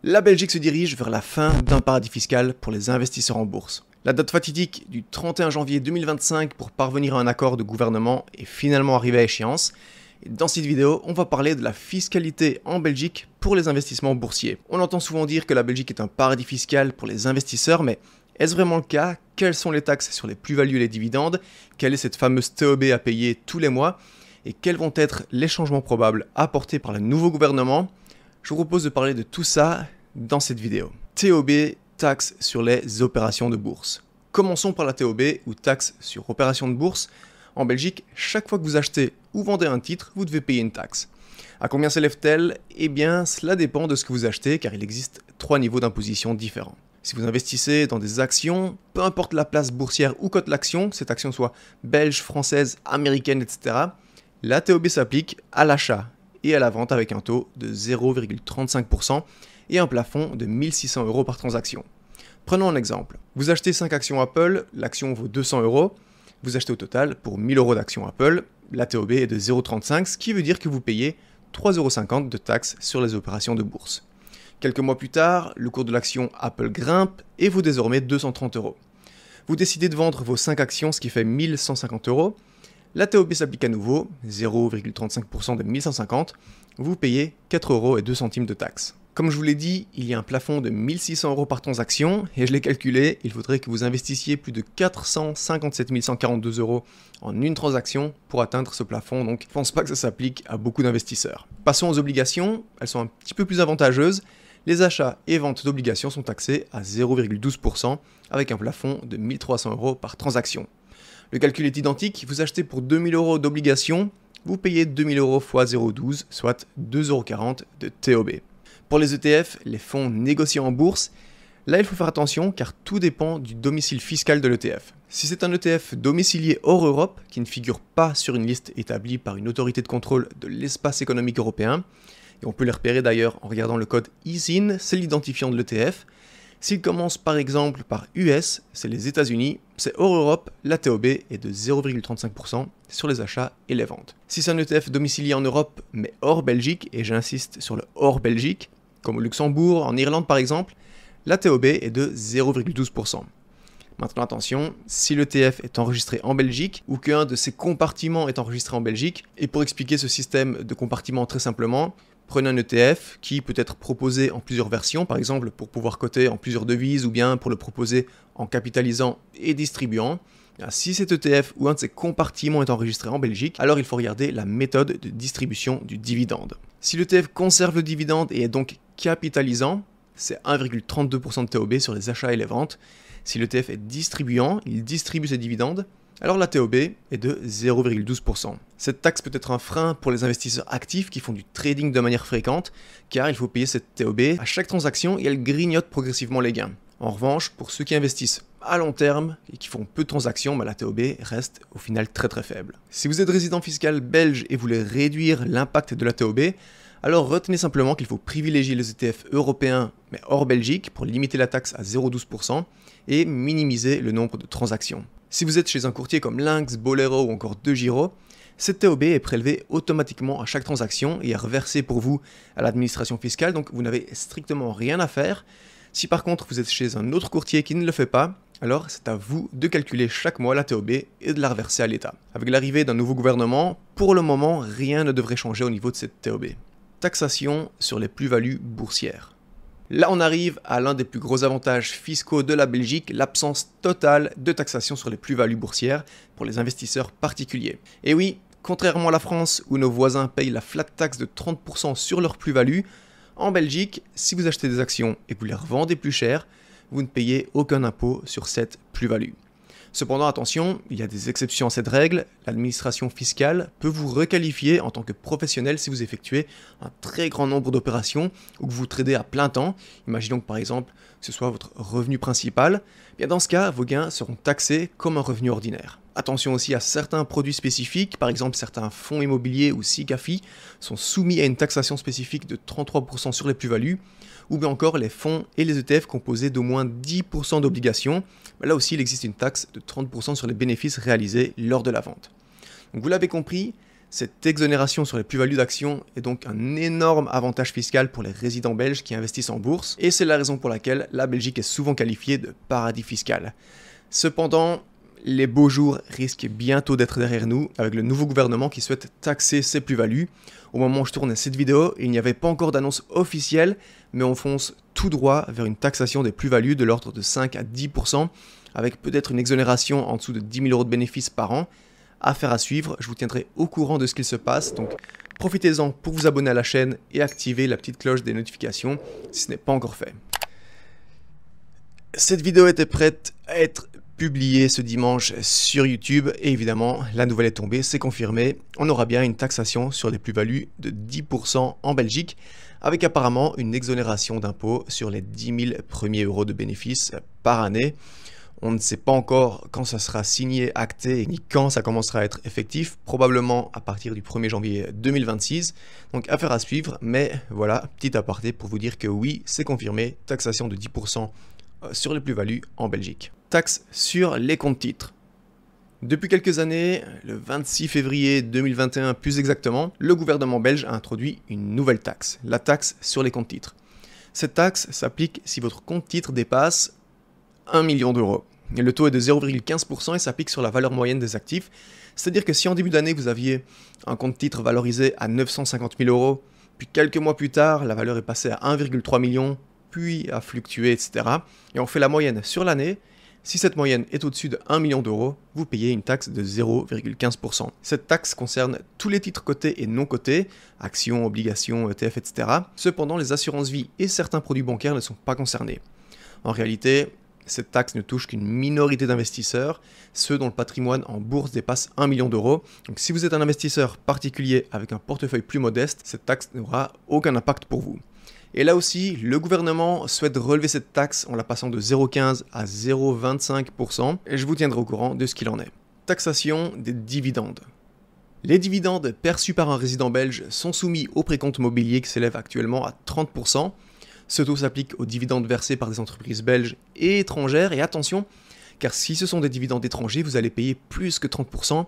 La Belgique se dirige vers la fin d'un paradis fiscal pour les investisseurs en bourse. La date fatidique du 31 janvier 2025 pour parvenir à un accord de gouvernement est finalement arrivée à échéance. Et dans cette vidéo, on va parler de la fiscalité en Belgique pour les investissements boursiers. On entend souvent dire que la Belgique est un paradis fiscal pour les investisseurs, mais est-ce vraiment le cas? Quelles sont les taxes sur les plus-values et les dividendes? Quelle est cette fameuse TOB à payer tous les mois? Et quels vont être les changements probables apportés par le nouveau gouvernement? Je vous propose de parler de tout ça dans cette vidéo. TOB, taxe sur les opérations de bourse. Commençons par la TOB ou taxe sur opérations de bourse. En Belgique, chaque fois que vous achetez ou vendez un titre, vous devez payer une taxe. À combien s'élève-t-elle? Eh bien, cela dépend de ce que vous achetez car il existe 3 niveaux d'imposition différents. Si vous investissez dans des actions, peu importe la place boursière où cote l'action, que cette action soit belge, française, américaine, etc., la TOB s'applique à l'achat et à la vente avec un taux de 0,35% et un plafond de 1 600 € par transaction. Prenons un exemple. Vous achetez 5 actions Apple, l'action vaut 200 €. Vous achetez au total pour 1 000 € d'actions Apple. La TOB est de 0,35, ce qui veut dire que vous payez 3,50 € de taxes sur les opérations de bourse. Quelques mois plus tard, le cours de l'action Apple grimpe et vaut désormais 230 €. Vous décidez de vendre vos 5 actions, ce qui fait 1 150 €. La TOB s'applique à nouveau, 0,35% de 1 150 €. Vous payez 4,02 € de taxes. Comme je vous l'ai dit, il y a un plafond de 1 600 € par transaction, et je l'ai calculé, il faudrait que vous investissiez plus de 457 142 € en une transaction pour atteindre ce plafond, donc je ne pense pas que ça s'applique à beaucoup d'investisseurs. Passons aux obligations, elles sont un petit peu plus avantageuses. Les achats et ventes d'obligations sont taxés à 0,12% avec un plafond de 1 300 € par transaction. Le calcul est identique, vous achetez pour 2 000 € d'obligations, vous payez 2 000 € x 0,12, soit 2,40 € de TOB. Pour les ETF, les fonds négociés en bourse, là il faut faire attention car tout dépend du domicile fiscal de l'ETF. Si c'est un ETF domicilié hors Europe, qui ne figure pas sur une liste établie par une autorité de contrôle de l'espace économique européen, et on peut les repérer d'ailleurs en regardant le code ISIN, c'est l'identifiant de l'ETF. S'il commence par exemple par US, c'est les États-Unis, c'est hors Europe, la TOB est de 0,35% sur les achats et les ventes. Si c'est un ETF domicilié en Europe mais hors Belgique, et j'insiste sur le hors Belgique, comme au Luxembourg, en Irlande par exemple, la TOB est de 0,12%. Maintenant attention, si l'ETF est enregistré en Belgique ou qu'un de ses compartiments est enregistré en Belgique, et pour expliquer ce système de compartiment très simplement, prenez un ETF qui peut être proposé en plusieurs versions, par exemple pour pouvoir coter en plusieurs devises ou bien pour le proposer en capitalisant et distribuant. Si cet ETF ou un de ses compartiments est enregistré en Belgique, alors il faut regarder la méthode de distribution du dividende. Si l'ETF conserve le dividende et est donc capitalisant, c'est 1,32% de TOB sur les achats et les ventes. Si l'ETF est distribuant, il distribue ses dividendes, alors la TOB est de 0,12%. Cette taxe peut être un frein pour les investisseurs actifs qui font du trading de manière fréquente, car il faut payer cette TOB à chaque transaction et elle grignote progressivement les gains. En revanche, pour ceux qui investissent à long terme et qui font peu de transactions, la TOB reste au final très faible. Si vous êtes résident fiscal belge et voulez réduire l'impact de la TOB, alors retenez simplement qu'il faut privilégier les ETF européens mais hors Belgique pour limiter la taxe à 0,12% et minimiser le nombre de transactions. Si vous êtes chez un courtier comme Lynx, Bolero ou encore DeGiro, cette TOB est prélevée automatiquement à chaque transaction et est reversée pour vous à l'administration fiscale, donc vous n'avez strictement rien à faire. Si par contre vous êtes chez un autre courtier qui ne le fait pas, alors c'est à vous de calculer chaque mois la TOB et de la reverser à l'État. Avec l'arrivée d'un nouveau gouvernement, pour le moment, rien ne devrait changer au niveau de cette TOB. Taxation sur les plus-values boursières. Là, on arrive à l'un des plus gros avantages fiscaux de la Belgique, l'absence totale de taxation sur les plus-values boursières pour les investisseurs particuliers. Et oui, contrairement à la France où nos voisins payent la flat tax de 30% sur leurs plus-values, en Belgique, si vous achetez des actions et que vous les revendez plus cher, vous ne payez aucun impôt sur cette plus-value. Cependant, attention, il y a des exceptions à cette règle. L'administration fiscale peut vous requalifier en tant que professionnel si vous effectuez un très grand nombre d'opérations ou que vous tradez à plein temps. Imaginons que par exemple, que ce soit votre revenu principal. Bien dans ce cas, vos gains seront taxés comme un revenu ordinaire. Attention aussi à certains produits spécifiques, par exemple certains fonds immobiliers ou SICAFI sont soumis à une taxation spécifique de 33% sur les plus-values, ou bien encore les fonds et les ETF composés d'au moins 10% d'obligations. Là aussi, il existe une taxe de 30% sur les bénéfices réalisés lors de la vente. Donc vous l'avez compris, Cette exonération sur les plus-values d'actions est donc un énorme avantage fiscal pour les résidents belges qui investissent en bourse, et c'est la raison pour laquelle la Belgique est souvent qualifiée de paradis fiscal. Cependant, les beaux jours risquent bientôt d'être derrière nous avec le nouveau gouvernement qui souhaite taxer ces plus-values. Au moment où je tournais cette vidéo, il n'y avait pas encore d'annonce officielle, mais on fonce tout droit vers une taxation des plus-values de l'ordre de 5 à 10%, avec peut-être une exonération en dessous de 10 000 € de bénéfices par an. Affaire à suivre, je vous tiendrai au courant de ce qu'il se passe, donc profitez-en pour vous abonner à la chaîne et activer la petite cloche des notifications si ce n'est pas encore fait. Cette vidéo était prête à être publiée ce dimanche sur YouTube et évidemment la nouvelle est tombée, c'est confirmé, on aura bien une taxation sur les plus-values de 10% en Belgique avec apparemment une exonération d'impôt sur les 10 000 premiers euros de bénéfices par année. On ne sait pas encore quand ça sera signé, acté, ni quand ça commencera à être effectif, probablement à partir du 1er janvier 2026. Donc affaire à suivre, mais voilà, petit aparté pour vous dire que oui, c'est confirmé, taxation de 10% sur les plus-values en Belgique. Taxe sur les comptes titres. Depuis quelques années, le 26 février 2021 plus exactement, le gouvernement belge a introduit une nouvelle taxe, la taxe sur les comptes titres. Cette taxe s'applique si votre compte titre dépasse 1 million d'euros. Le taux est de 0,15% et s'applique sur la valeur moyenne des actifs. C'est-à-dire que si en début d'année vous aviez un compte titre valorisé à 950 000 €, puis quelques mois plus tard, la valeur est passée à 1,3 million, puis a fluctué, etc. Et on fait la moyenne sur l'année. Si cette moyenne est au-dessus de 1 million d'euros, vous payez une taxe de 0,15%. Cette taxe concerne tous les titres cotés et non cotés, actions, obligations, ETF, etc. Cependant, les assurances-vie et certains produits bancaires ne sont pas concernés. En réalité, cette taxe ne touche qu'une minorité d'investisseurs, ceux dont le patrimoine en bourse dépasse 1 million d'euros. Donc si vous êtes un investisseur particulier avec un portefeuille plus modeste, cette taxe n'aura aucun impact pour vous. Et là aussi, le gouvernement souhaite relever cette taxe en la passant de 0,15 à 0,25%, et je vous tiendrai au courant de ce qu'il en est. Taxation des dividendes. Les dividendes perçus par un résident belge sont soumis au précompte mobilier qui s'élève actuellement à 30%. Ce taux s'applique aux dividendes versés par des entreprises belges et étrangères. Et attention, car si ce sont des dividendes étrangers, vous allez payer plus que 30%.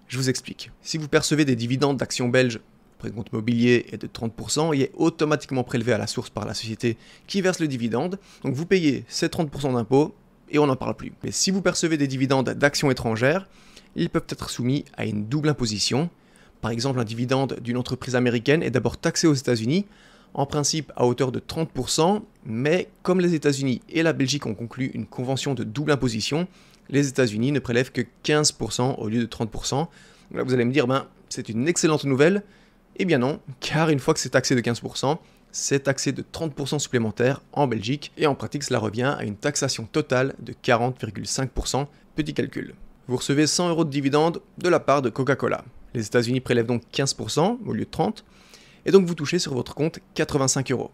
Je vous explique. Si vous percevez des dividendes d'actions belges, le précompte mobilier est de 30%, il est automatiquement prélevé à la source par la société qui verse le dividende. Donc vous payez ces 30% d'impôts et on n'en parle plus. Mais si vous percevez des dividendes d'actions étrangères, ils peuvent être soumis à une double imposition. Par exemple, un dividende d'une entreprise américaine est d'abord taxé aux États-Unis, en principe à hauteur de 30%, mais comme les États-Unis et la Belgique ont conclu une convention de double imposition, les États-Unis ne prélèvent que 15% au lieu de 30%. Donc là, vous allez me dire, c'est une excellente nouvelle. Eh bien non, car une fois que c'est taxé de 15%, c'est taxé de 30% supplémentaires en Belgique, et en pratique, cela revient à une taxation totale de 40,5%. Petit calcul. Vous recevez 100 € de dividendes de la part de Coca-Cola. Les États-Unis prélèvent donc 15% au lieu de 30%. Et donc vous touchez sur votre compte 85 €.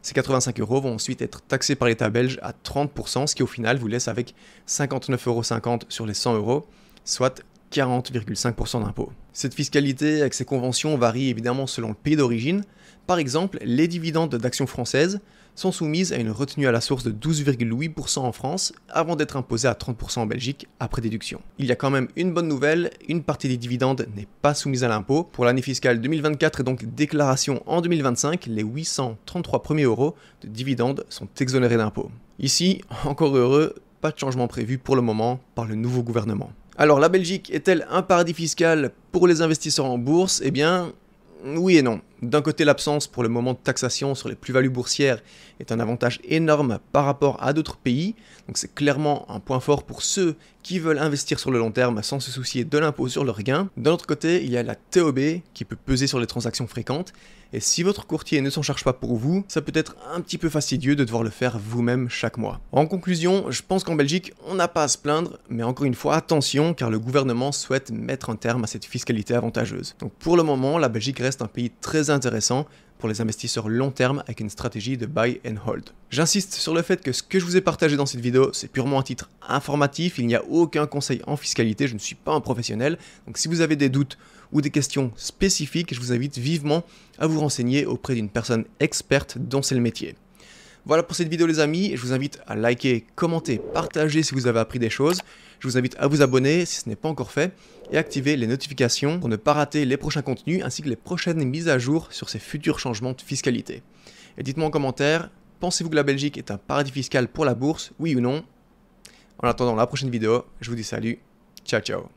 Ces 85 € vont ensuite être taxés par l'État belge à 30%, ce qui au final vous laisse avec 59,50 € sur les 100 €, soit 40,5% d'impôt. Cette fiscalité avec ces conventions varie évidemment selon le pays d'origine. Par exemple, les dividendes d'actions françaises sont soumises à une retenue à la source de 12,8% en France avant d'être imposées à 30% en Belgique après déduction. Il y a quand même une bonne nouvelle, une partie des dividendes n'est pas soumise à l'impôt. Pour l'année fiscale 2024 et donc déclaration en 2025, les 833 premiers euros de dividendes sont exonérés d'impôt. Ici, encore heureux, pas de changement prévu pour le moment par le nouveau gouvernement. Alors la Belgique est-elle un paradis fiscal pour les investisseurs en bourse? Eh bien, oui et non. D'un côté, l'absence pour le moment de taxation sur les plus-values boursières est un avantage énorme par rapport à d'autres pays, donc c'est clairement un point fort pour ceux qui veulent investir sur le long terme sans se soucier de l'impôt sur leurs gains. D'un autre côté, il y a la TOB qui peut peser sur les transactions fréquentes, et si votre courtier ne s'en charge pas pour vous, ça peut être un petit peu fastidieux de devoir le faire vous-même chaque mois. En conclusion, je pense qu'en Belgique, on n'a pas à se plaindre, mais encore une fois, attention, car le gouvernement souhaite mettre un terme à cette fiscalité avantageuse. Donc pour le moment, la Belgique reste un pays très intéressant pour les investisseurs long terme avec une stratégie de buy and hold. J'insiste sur le fait que ce que je vous ai partagé dans cette vidéo, c'est purement un titre informatif, il n'y a aucun conseil en fiscalité, je ne suis pas un professionnel, donc si vous avez des doutes ou des questions spécifiques, je vous invite vivement à vous renseigner auprès d'une personne experte dont c'est le métier. Voilà pour cette vidéo les amis, je vous invite à liker, commenter, partager si vous avez appris des choses. Je vous invite à vous abonner si ce n'est pas encore fait et activer les notifications pour ne pas rater les prochains contenus ainsi que les prochaines mises à jour sur ces futurs changements de fiscalité. Et dites-moi en commentaire, pensez-vous que la Belgique est un paradis fiscal pour la bourse, oui ou non? En attendant la prochaine vidéo, je vous dis salut, ciao ciao.